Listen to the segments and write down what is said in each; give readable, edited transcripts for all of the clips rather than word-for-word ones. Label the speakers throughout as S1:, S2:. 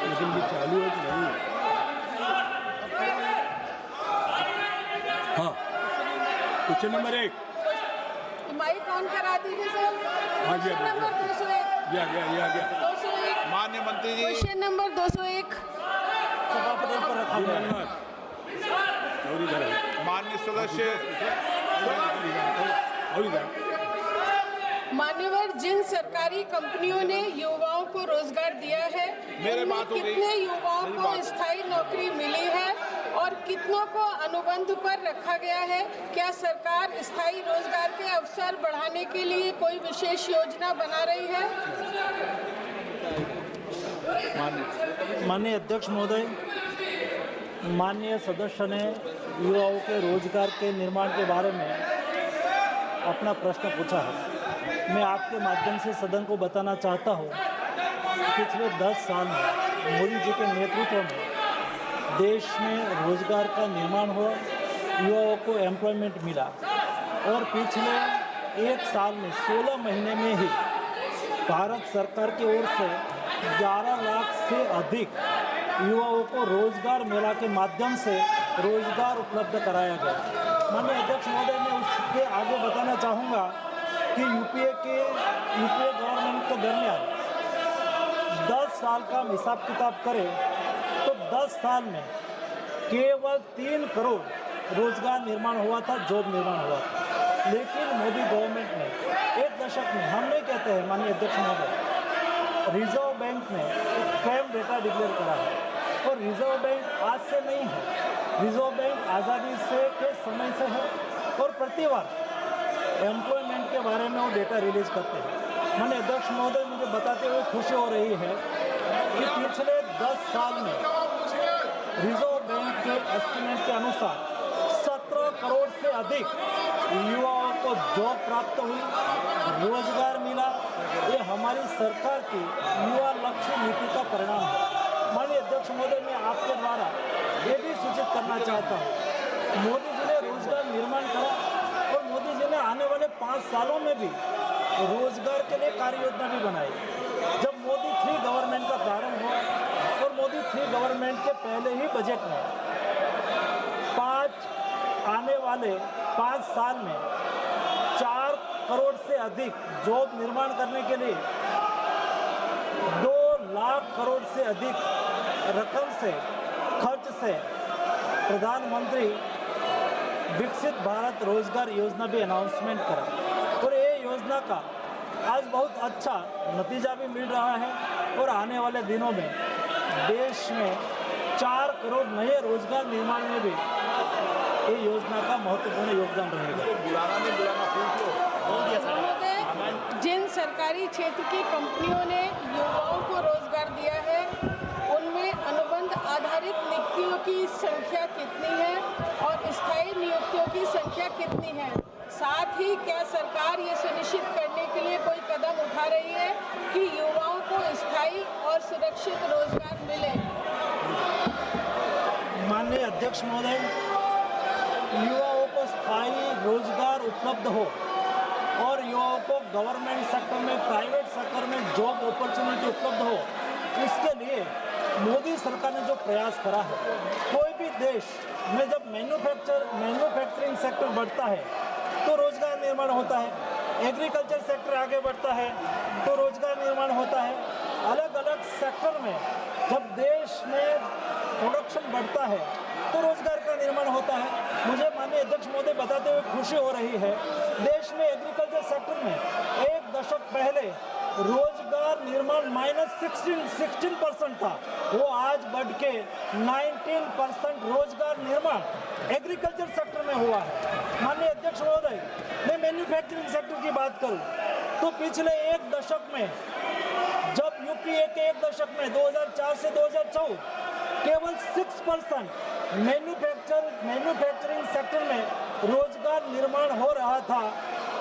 S1: लेकिन ये चालू है कि नहीं? हाँ, क्वेश्चन नंबर 1
S2: माइक ऑन करा दीजिए सर।
S1: हाँ जी,
S2: क्वेश्चन नंबर 201।
S1: ये आ गया
S2: 201।
S3: माननीय मंत्री जी,
S2: क्वेश्चन नंबर 201
S4: सभापति पर रखा गया है।
S1: और इधर है,
S3: माननीय सदस्य
S1: और इधर
S2: मान्यवर, जिन सरकारी कंपनियों ने युवाओं को रोजगार दिया है,
S3: मेरे
S2: उनमें
S3: बात हो गई।
S2: कितने युवाओं
S3: मेरी
S2: को
S3: बात।
S2: स्थायी नौकरी मिली है और कितनों को अनुबंध पर रखा गया है? क्या सरकार स्थायी रोजगार के अवसर बढ़ाने के लिए कोई विशेष योजना बना रही है?
S4: माननीय अध्यक्ष महोदय, माननीय सदस्य ने युवाओं के रोजगार के निर्माण के बारे में अपना प्रश्न पूछा है। मैं आपके माध्यम से सदन को बताना चाहता हूँ, पिछले 10 साल में मोदी जी के नेतृत्व में देश में रोजगार का निर्माण हुआ, युवाओं को एम्प्लॉयमेंट मिला और पिछले 1 साल में 16 महीने में ही भारत सरकार की ओर से 11 लाख से अधिक युवाओं को रोजगार मेला के माध्यम से रोजगार उपलब्ध कराया गया। माननीय अध्यक्ष महोदय, मैं उसके आगे बताना चाहूँगा कि यूपीए गवर्नमेंट के दरमियान 10 साल का हिसाब किताब करें तो 10 साल में केवल 3 करोड़ रोजगार निर्माण हुआ था, जॉब निर्माण हुआ था। लेकिन मोदी गवर्नमेंट ने 1 दशक में, हम नहीं कहते हैं माननीय अध्यक्ष महोदय, रिजर्व बैंक ने एक क्राइम डेटा डिक्लेयर करा है और रिजर्व बैंक आज से नहीं है, रिजर्व बैंक आज़ादी से के समय से है और प्रतिवर्ष एम्प्लॉयमेंट के बारे में वो डेटा रिलीज करते हैं। माननीय अध्यक्ष महोदय, मुझे बताते हुए खुशी हो रही है कि पिछले 10 साल में रिजर्व बैंक के एस्टिमेट के अनुसार 17 करोड़ से अधिक युवाओं को जॉब प्राप्त हुई, रोजगार मिला। ये हमारी सरकार की युवा लक्ष्य नीति का परिणाम है। माननीय अध्यक्ष महोदय, मैं आपके द्वारा ये भी सूचित करना चाहता हूँ, मोदी जी ने रोजगार निर्माण करा और मोदी जी ने आने वाले 5 सालों में भी रोजगार के लिए कार्य योजना भी बनाई। जब मोदी 3 गवर्नमेंट का प्रारंभ हुआ और मोदी 3 गवर्नमेंट के पहले ही बजट में आने वाले 5 साल में 4 करोड़ से अधिक जॉब निर्माण करने के लिए 2 लाख करोड़ से अधिक रकम से खर्च से प्रधानमंत्री विकसित भारत रोजगार योजना भी अनाउंसमेंट करा और ये योजना का आज बहुत अच्छा नतीजा भी मिल रहा है और आने वाले दिनों में देश में 4 करोड़ नए रोजगार निर्माण में भी ये योजना का महत्वपूर्ण योगदान रहेगा।
S2: महोदय, जिन सरकारी क्षेत्र की कंपनियों ने युवाओं को रोजगार दिया है, उनमें अनुबंध आधारित नियुक्तियों की संख्या कितनी है और स्थायी नियुक्तियों की संख्या कितनी है? साथ ही क्या सरकार ये सुनिश्चित करने के लिए कोई कदम उठा रही है कि युवाओं को स्थायी और सुरक्षित रोजगार मिले?
S4: माननीय अध्यक्ष महोदय, युवाओं को स्थायी रोजगार उपलब्ध हो और युवाओं को गवर्नमेंट सेक्टर में, प्राइवेट सेक्टर में जॉब अपॉर्चुनिटी उपलब्ध हो, इसके लिए मोदी सरकार ने जो प्रयास करा है, कोई भी देश में जब मैन्युफैक्चरिंग सेक्टर बढ़ता है तो रोजगार निर्माण होता है, एग्रीकल्चर सेक्टर आगे बढ़ता है तो रोजगार निर्माण होता है। अलग अलग सेक्टर में जब देश में प्रोडक्शन बढ़ता है तो रोजगार का निर्माण होता है। मुझे माननीय अध्यक्ष महोदय बताते हुए खुशी हो रही है, देश में एग्रीकल्चर सेक्टर में 1 दशक पहले रोजगार निर्माण -16% था, वो आज बढ़ के 19% रोजगार निर्माण एग्रीकल्चर सेक्टर में हुआ है। माननीय अध्यक्ष महोदय, मैं मैन्युफैक्चरिंग सेक्टर की बात करूं तो पिछले 1 दशक में, जब यूपीए के 1 दशक में 2004 से 2014 केवल 6% मैन्युफैक्चरिंग सेक्टर में रोजगार निर्माण हो रहा था,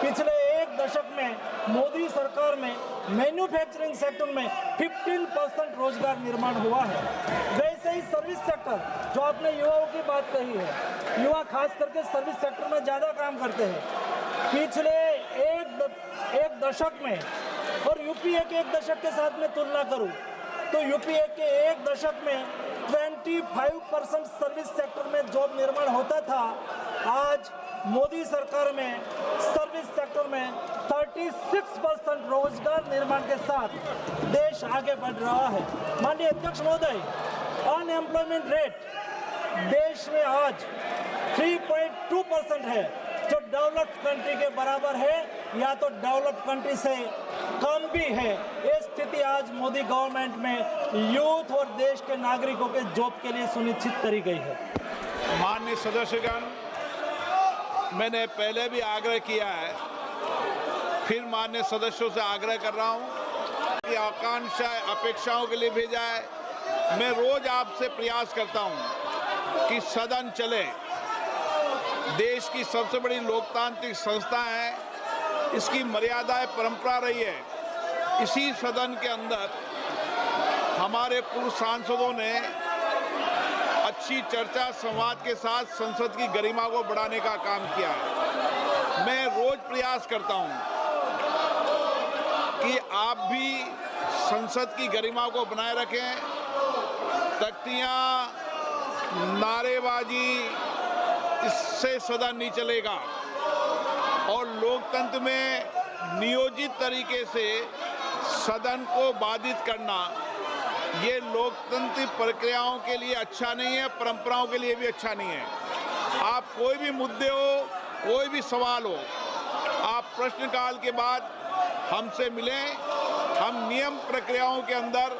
S4: पिछले 1 दशक में मोदी सरकार में मैन्युफैक्चरिंग सेक्टर में 15% रोजगार निर्माण हुआ है। वैसे ही सर्विस सेक्टर, जो आपने युवाओं की बात कही है, युवा खास करके सर्विस सेक्टर में ज़्यादा काम करते हैं। पिछले एक दशक में और यूपीए के 1 दशक के साथ में तुलना करूं तो यूपीए के एक दशक में 25% सर्विस सेक्टर में जॉब निर्माण होता था। आज मोदी सरकार में सर्विस सेक्टर में 36% रोजगार निर्माण के साथ देश आगे बढ़ रहा है। माननीय अध्यक्ष महोदय, अनएम्प्लॉयमेंट रेट देश में आज 3.2% है, जो डेवलप्ड कंट्री के बराबर है या तो डेवलप्ड कंट्री से कम भी है। ये स्थिति आज मोदी गवर्नमेंट में यूथ और देश के नागरिकों के जॉब के लिए सुनिश्चित करी गई है।
S3: माननीय सदस्यगण, मैंने पहले भी आग्रह किया है, फिर माननीय सदस्यों से आग्रह कर रहा हूं कि आकांक्षा अपेक्षाओं के लिए भेजा है। मैं रोज आपसे प्रयास करता हूं कि सदन चले। देश की सबसे बड़ी लोकतांत्रिक संस्था है, इसकी मर्यादाएं परंपरा रही है। इसी सदन के अंदर हमारे पूर्व सांसदों ने अच्छी चर्चा संवाद के साथ संसद की गरिमा को बढ़ाने का काम किया है। मैं रोज प्रयास करता हूं कि आप भी संसद की गरिमा को बनाए रखें। तख्तियां, नारेबाजी, इससे सदन नहीं चलेगा और लोकतंत्र में नियोजित तरीके से सदन को बाधित करना ये लोकतांत्रिक प्रक्रियाओं के लिए अच्छा नहीं है, परंपराओं के लिए भी अच्छा नहीं है। आप कोई भी मुद्दे हो, कोई भी सवाल हो, आप प्रश्नकाल के बाद हमसे मिलें। हम नियम प्रक्रियाओं के अंदर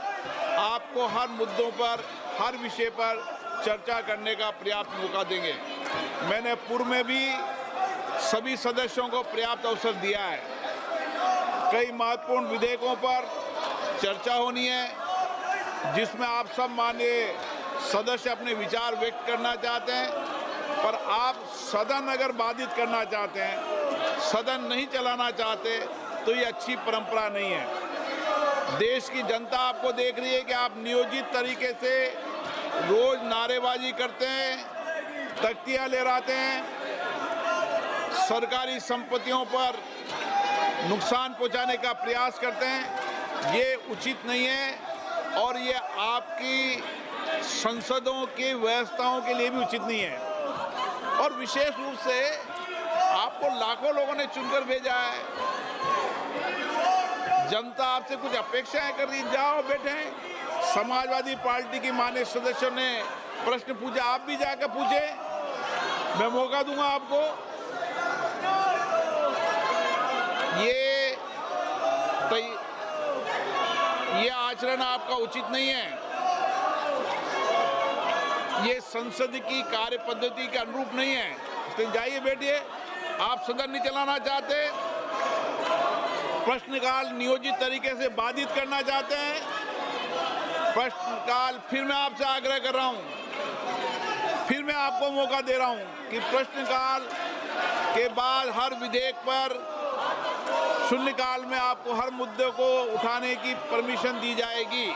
S3: आपको हर मुद्दों पर, हर विषय पर चर्चा करने का पर्याप्त मौका देंगे। मैंने पूर्व में भी सभी सदस्यों को पर्याप्त अवसर दिया है। कई महत्वपूर्ण विधेयकों पर चर्चा होनी है, जिसमें आप सब माननीय सदस्य अपने विचार व्यक्त करना चाहते हैं, पर आप सदन अगर बाधित करना चाहते हैं, सदन नहीं चलाना चाहते, तो ये अच्छी परंपरा नहीं है। देश की जनता आपको देख रही है कि आप नियोजित तरीके से रोज नारेबाजी करते हैं, तख्तियां लहराते हैं, सरकारी संपत्तियों पर नुकसान पहुंचाने का प्रयास करते हैं। ये उचित नहीं है और ये आपकी संसदों की व्यवस्थाओं के लिए भी उचित नहीं है। और विशेष रूप से आपको लाखों लोगों ने चुनकर भेजा है। जनता आपसे कुछ अपेक्षाएं कर रही, जाओ बैठे। समाजवादी पार्टी की माननीय सदस्यों ने प्रश्न पूछा, आप भी जाकर पूछे, मैं मौका दूंगा आपको। ये आचरण आपका उचित नहीं है। ये संसद की कार्य पद्धति के अनुरूप नहीं है। इसलिए जाइए बैठिए। आप सदन नहीं चलाना चाहते, प्रश्नकाल नियोजित तरीके से बाधित करना चाहते हैं। प्रश्नकाल, फिर मैं आपसे आग्रह कर रहा हूं, फिर मैं आपको मौका दे रहा हूं कि प्रश्नकाल के बाद हर विधेयक पर शून्यकाल में आपको हर मुद्दे को उठाने की परमिशन दी जाएगी।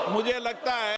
S3: मुझे लगता है